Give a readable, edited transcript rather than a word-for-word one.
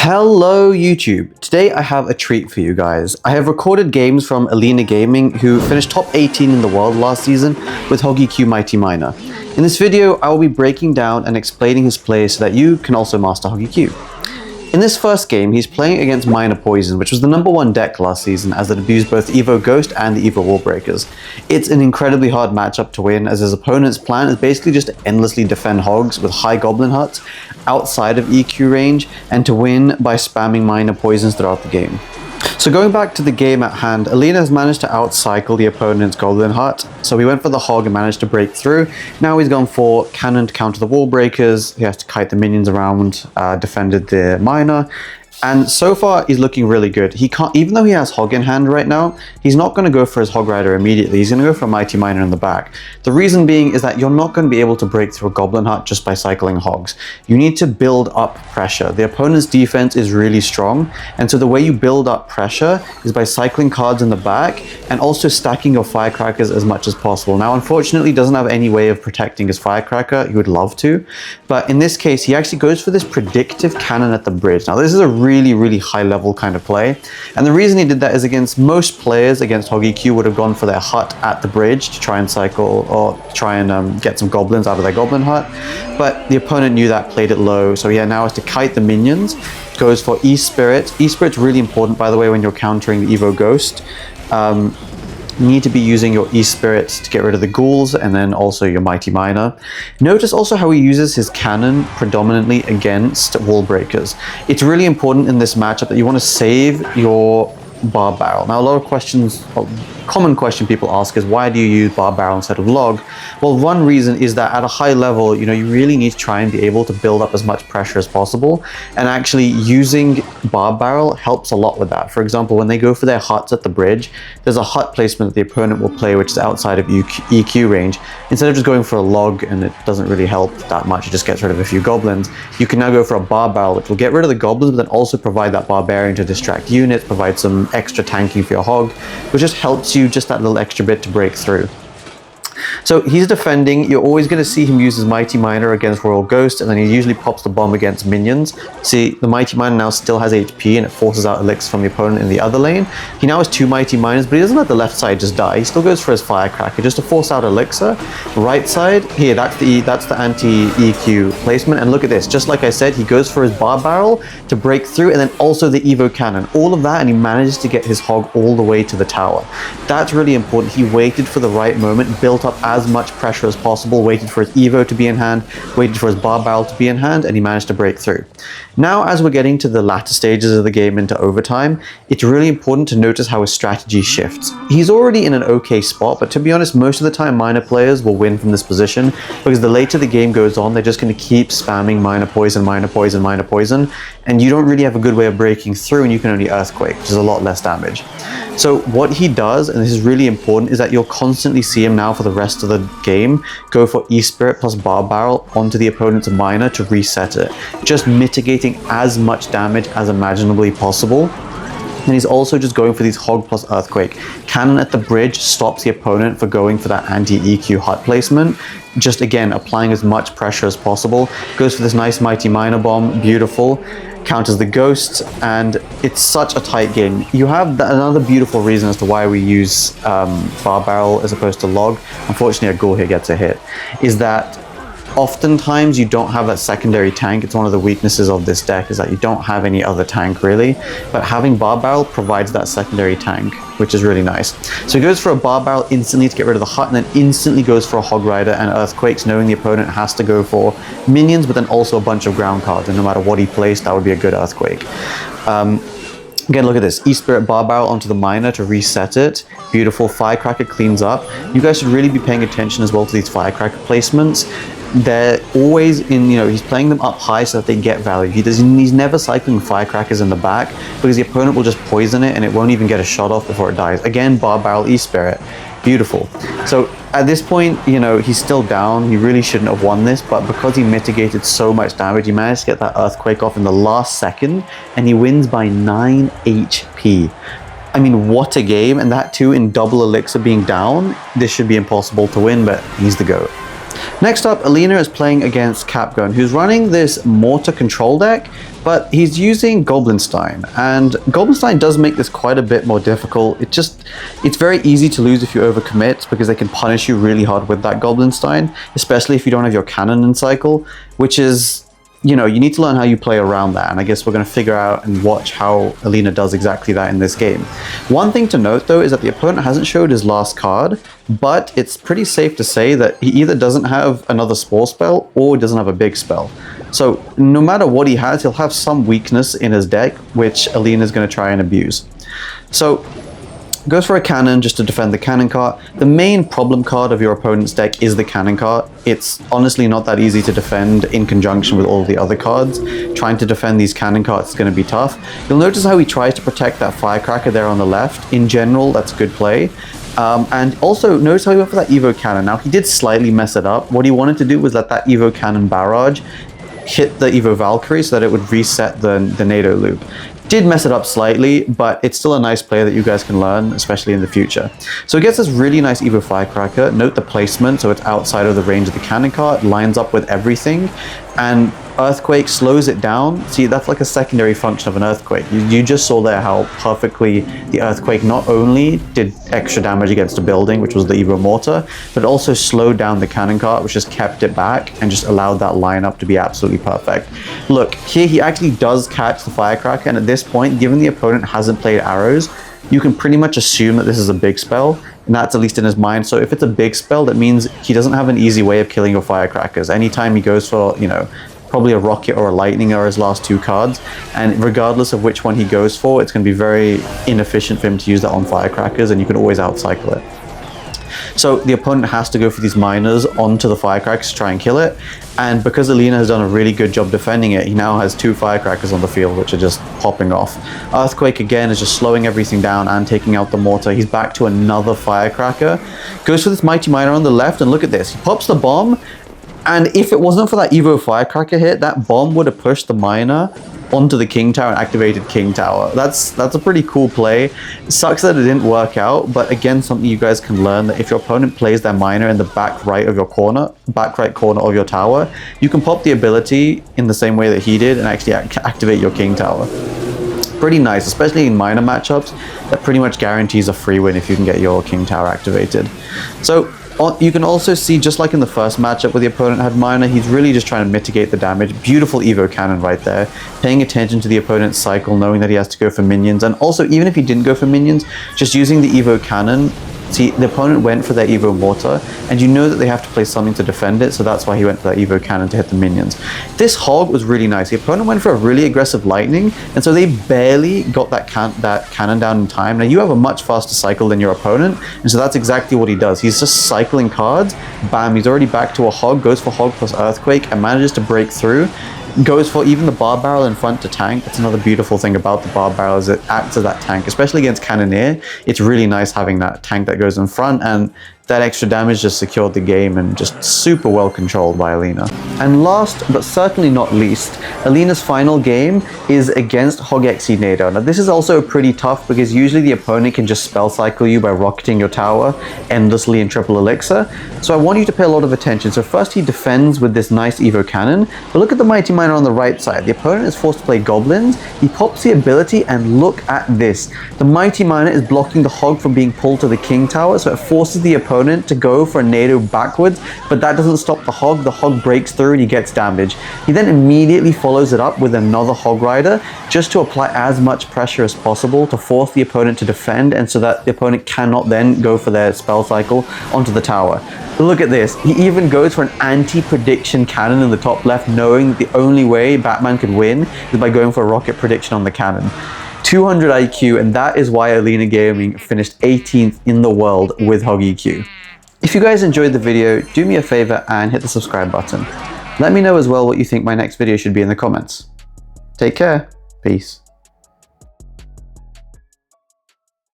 Hello YouTube! Today I have a treat for you guys. I have recorded games from Alina Gaming, who finished top 18 in the world last season with Hog Exe Mighty Miner. In this video I will be breaking down and explaining his play so that you can also master Hog Exe. In this first game, he's playing against Miner Poison, which was the #1 deck last season as it abused both Evo Ghost and the Evo Wall Breakers. It's an incredibly hard matchup to win, as his opponent's plan is basically just to endlessly defend hogs with high goblin huts outside of EQ range, and to win by spamming Miner Poisons throughout the game. So going back to the game at hand, Alina has managed to outcycle the opponent's Goblin Hut, so he went for the Hog and managed to break through. Now he's gone for Cannon to counter the Wall Breakers, he has to kite the minions around, defended the Miner, and so far he's looking really good. He can't, even though he has Hog in hand right now, he's not going to go for his Hog Rider immediately, he's going to go for a Mighty Miner in the back. The reason being is that you're not going to be able to break through a Goblin Hut just by cycling Hogs. You need to build up pressure. The opponent's defense is really strong, and so the way you build up pressure is by cycling cards in the back and also stacking your Firecrackers as much as possible. Now unfortunately he doesn't have any way of protecting his Firecracker, he would love to, but in this case he actually goes for this predictive cannon at the bridge. Now this is a really high level kind of play, and the reason he did that is against most players against Hog Exe would have gone for their hut at the bridge to try and cycle or try and get some goblins out of their goblin hut, but the opponent knew that, played it low, so he now has to kite the minions, goes for E-Spirit. E-Spirit's really important, by the way, when you're countering the Evo Ghost. You need to be using your E-Spirit to get rid of the ghouls, and then also your Mighty Miner. Notice also how he uses his cannon predominantly against wall breakers. It's really important in this matchup that you want to save your bar barrel. Now a lot of questions, common question people ask is, why do you use bar barrel instead of log? Well, one reason is that at a high level, you really need to try and be able to build up as much pressure as possible, and actually using bar barrel helps a lot with that. For example, when they go for their huts at the bridge, there's a hut placement that the opponent will play which is outside of EQ range. Instead of just going for a log and it doesn't really help that much, it just gets rid of a few goblins, you can now go for a bar barrel which will get rid of the goblins but then also provide that barbarian to distract units, provide some extra tanking for your hog, which just helps you just that little extra bit to break through. So he's defending. You're always going to see him use his Mighty Miner against Royal Ghost, and then he usually pops the bomb against minions. See, the Mighty Miner now still has HP and it forces out elixirs from the opponent in the other lane. He now has 2 Mighty Miners, but he doesn't let the left side just die. He still goes for his Firecracker just to force out elixir. Right side, here, that's the anti-EQ placement, and look at this. Just like I said, he goes for his bar barrel to break through, and then also the Evo Cannon. All of that, and he manages to get his Hog all the way to the tower. That's really important. He waited for the right moment, built up as much pressure as possible, waited for his Evo to be in hand, waited for his bar barrel to be in hand, and he managed to break through. Now, as we're getting to the latter stages of the game into overtime, it's really important to notice how his strategy shifts. He's already in an okay spot, but to be honest, most of the time Miner players will win from this position, because the later the game goes on, they're just going to keep spamming Miner Poison, Miner Poison, Miner Poison, and you don't really have a good way of breaking through, and you can only Earthquake, which is a lot less damage. So what he does, and this is really important, is that you'll constantly see him now for the rest of the game go for E-Spirit plus Bar Barrel onto the opponent's Miner to reset it, just mitigating as much damage as imaginably possible. And he's also just going for these Hog plus Earthquake. Cannon at the bridge stops the opponent for going for that anti-EQ hut placement. Just again, applying as much pressure as possible. Goes for this nice Mighty Miner bomb, beautiful. Counters the ghosts, and it's such a tight game. You have another beautiful reason as to why we use bar barrel as opposed to log. Unfortunately, a ghoul here gets a hit. Is that oftentimes you don't have that secondary tank. It's one of the weaknesses of this deck, is that you don't have any other tank really, but having bar barrel provides that secondary tank, which is really nice. So he goes for a bar barrel instantly to get rid of the hut, and then instantly goes for a Hog Rider and Earthquakes, knowing the opponent has to go for minions, but then also a bunch of ground cards, and no matter what he placed, that would be a good Earthquake. Again, look at this. E-Spirit Bar Barrel onto the Miner to reset it. Beautiful. Firecracker cleans up. You guys should really be paying attention as well to these Firecracker placements. They're always in, he's playing them up high so that they get value. He's never cycling Firecrackers in the back, because the opponent will just poison it and it won't even get a shot off before it dies. Again, Bar Barrel E-Spirit. Beautiful. So at this point, he's still down. He really shouldn't have won this, but because he mitigated so much damage, he managed to get that Earthquake off in the last second, and he wins by 9 HP. I mean, what a game, and that too in double elixir being down. This should be impossible to win, but he's the GOAT. Next up, Alina is playing against Capgun, who's running this Mortar control deck, but he's using Goblinstein, and Goblinstein does make this quite a bit more difficult. It's very easy to lose if you overcommit, because they can punish you really hard with that Goblinstein, especially if you don't have your cannon in cycle, which is, you know, you need to learn how you play around that, and I guess we're going to figure out and watch how Alina does exactly that in this game. One thing to note though is that the opponent hasn't showed his last card, but it's pretty safe to say that he either doesn't have another spore spell or doesn't have a big spell. So no matter what he has, he'll have some weakness in his deck, which Alina is going to try and abuse. So goes for a cannon just to defend the cannon cart. The main problem card of your opponent's deck is the cannon cart. It's honestly not that easy to defend in conjunction with all the other cards. Trying to defend these cannon carts is going to be tough. You'll notice how he tries to protect that firecracker there on the left. In general, that's good play. And also notice how he went for that Evo cannon. Now he did slightly mess it up. What he wanted to do was let that Evo cannon barrage hit the Evo Valkyrie so that it would reset the Nado loop. Did mess it up slightly, but it's still a nice play that you guys can learn, especially in the future. So it gets this really nice Evo Firecracker. Note the placement, so it's outside of the range of the cannon cart, lines up with everything, and Earthquake slows it down. See, that's like a secondary function of an Earthquake. You just saw there how perfectly the Earthquake not only did extra damage against a building, which was the Evo Mortar, but also slowed down the cannon cart, which just kept it back and just allowed that lineup to be absolutely perfect. Look, here he actually does catch the Firecracker, and at this point, given the opponent hasn't played arrows, you can pretty much assume that this is a big spell, and that's at least in his mind. So if it's a big spell, that means he doesn't have an easy way of killing your Firecrackers. Anytime he goes for, you know, probably a rocket or a lightning are his last two cards, and regardless of which one he goes for, it's going to be very inefficient for him to use that on Firecrackers, and you can always outcycle it. So the opponent has to go for these miners onto the Firecrackers to try and kill it, and because Alina has done a really good job defending it, he now has two Firecrackers on the field, which are just popping off. Earthquake again is just slowing everything down and taking out the Mortar. He's back to another Firecracker. Goes for this Mighty Miner on the left, and look at this. He pops the bomb, and if it wasn't for that Evo Firecracker hit, that bomb would have pushed the miner onto the King Tower and activated King Tower. That's a pretty cool play. It sucks that it didn't work out, but again, something you guys can learn, that if your opponent plays their miner in the back right of your corner, back right corner of your tower, you can pop the ability in the same way that he did and actually activate your King Tower. Pretty nice, especially in minor matchups. That pretty much guarantees a free win if you can get your King Tower activated. So you can also see, just like in the first matchup where the opponent had Miner, he's really just trying to mitigate the damage. Beautiful Evo Cannon right there. Paying attention to the opponent's cycle, knowing that he has to go for minions. And also, even if he didn't go for minions, just using the Evo Cannon. See, the opponent went for their Evo Mortar, and you know that they have to play something to defend it, so that's why he went for that Evo Cannon to hit the minions. This Hog was really nice. The opponent went for a really aggressive Lightning, and so they barely got that cannon down in time. Now, you have a much faster cycle than your opponent, and so that's exactly what he does. He's just cycling cards. Bam, he's already back to a Hog, goes for Hog plus Earthquake, and manages to break through. Goes for even the bar barrel in front to tank. That's another beautiful thing about the bar barrel, is it acts as that tank, especially against Cannoneer. It's really nice having that tank that goes in front, and that extra damage just secured the game and just super well controlled by Alina. And last but certainly not least, Alina's final game is against Hog Exe Nado. Now this is also pretty tough because usually the opponent can just spell cycle you by rocketing your tower endlessly in triple elixir. So I want you to pay a lot of attention. So first he defends with this nice Evo Cannon, but look at the Mighty Miner on the right side. The opponent is forced to play Goblins. He pops the ability, and look at this. The Mighty Miner is blocking the Hog from being pulled to the King Tower, so it forces the opponent to go for a Nado backwards, but that doesn't stop the Hog. The Hog breaks through and he gets damage. He then immediately follows it up with another Hog Rider just to apply as much pressure as possible to force the opponent to defend, and so that the opponent cannot then go for their spell cycle onto the tower. Look at this. He even goes for an anti-prediction cannon in the top left, knowing that the only way Batman could win is by going for a rocket prediction on the cannon. 200 IQ, and that is why Alina Gaming finished 18th in the world with Hog EQ. If you guys enjoyed the video, do me a favor and hit the subscribe button. Let me know as well what you think my next video should be in the comments. Take care. Peace.